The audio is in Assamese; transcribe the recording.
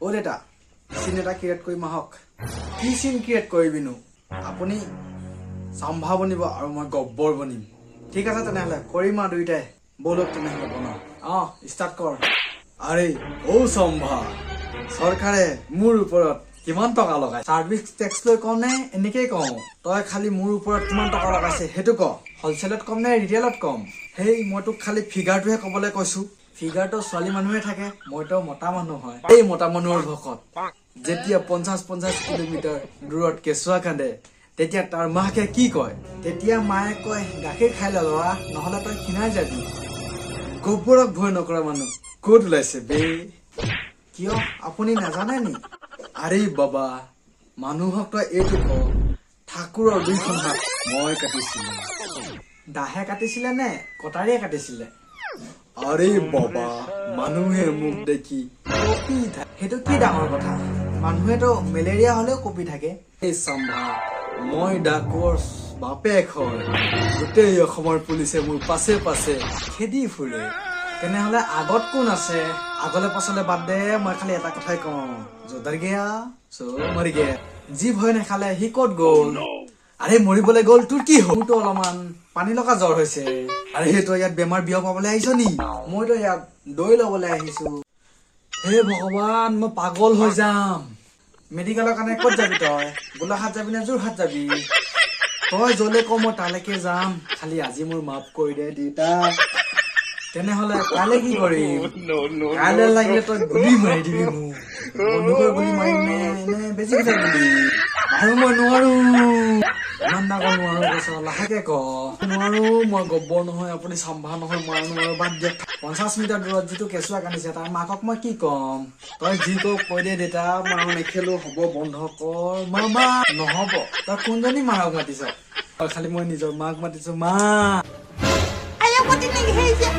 অ' দেতা চিন এটা ক্ৰিয়েট কৰিম আহক কি চিন ক্ৰিয়েট কৰিবিনো আপুনি চম্ভা বনিব আৰু মই গব্বৰ বনিম ঠিক আছে তেনেহ'লে কৰিম আৰু দুইটাই বলক তেনেহ'লে বনাও ষ্টাৰ্ট কৰ আৰে অ' চম্ভা চৰকাৰে মোৰ ওপৰত কিমান টকা লগাই চাৰ্ভিচ টেক্স লৈ কওঁ নে এনেকেই কওঁ তই খালি মোৰ ওপৰত কিমান টকা লগাইছে সেইটো ক হলচেলত কম নে ৰিটেইলত কম হেই মই তোক খালি ফিগাৰটোহে ক'বলৈ কৈছো ফিগাৰটো ছোৱালী মানুহে থাকে মইতো মতা মানুহ হয় এই মতা মানুহৰ ভকত যেতিয়া 50 কিলোমিটাৰ দূৰত কেঁচুৱা কান্দে তেতিয়া তাৰ মাকে কি কয় তেতিয়া মায়ে কয় গাখীৰ খাই ল ল'ৰা নহ'লে তই ক্ষীণাই যাবি গব্বৰক ভয় নকৰা মানুহ ক'ত ওলাইছে বে কিয় আপুনি নাজানে নি আৰে বাবা মানুহক তই এইটো ক ঠাকুৰৰ দুইখন হাত মই কাটিছিলো দাহে কাটিছিলে নে কটাৰীয়ে কাটিছিলে আৰে বাবা মানুহে মোক দেখি কপি থাকে সেইটো কি ডাঙৰ কথা মানুহেতো মেলেৰিয়া হলেও কপি থাকে এই চম্ভা মই ডাকৰ বাপেক হয় গোটেই অসমৰ পুলিচে মোৰ পাছে পাছে খেদি ফুৰে তেনেহলে আগত কোন আছে আগলে পাছলে বাদ দে মই খালি এটা কথাই কওঁ য'দাৰ গেয়া চ' মৰি গেয়া যি ভয় নাখালে সি ক'ত গ'ল আৰে মৰিবলৈ গ'ল তোৰ কি হ'ল মোৰতো অলপমান পানী লগা জ্বৰ হৈছে আৰে তই ইয়াত বেমাৰ বিয়পাবলৈ আহিছ নি মইতো ইয়াত দৈ ল'বলৈ আহিছো হে ভগৱান মই পাগল হৈ যাম মেডিকেলৰ কাৰণে ক'ত যাবি তই গোলাঘাট যাবি নে যোৰহাট যাবি তই য'লে ক মই তালৈকে যাম খালি আজি মোৰ মাফ কৰি দে দেউতা তেনেহলে কাইলৈ কি কৰিম কাইলৈ লাগিলে তই গুলি মাৰি দিবি মোক বন্ধুকৰ গুলি মাৰিম নে বেছি কথা গুলি আৰু মই নোৱাৰো ইমান ডাঙৰ নোৱাৰো কৈছ লাহেকে ক নোৱাৰো মই গব্বৰ নহয় আপুনি চম্ভা নহয় মই নোৱাৰো বাদ দিয়ক 50 মিটাৰ দূৰত যিটো কেঁচুৱা কান্দিছে তাৰ মাকক মই কি কম তই যি কওক কৈ দে দেউতা মই নেখেলো হ'ব বন্ধ কৰ মামা নহব তই কোনজনী মাক মাতিছ তই খালি মই নিজৰ মাক মাতিছো মা Ayaw ko tinigil siya.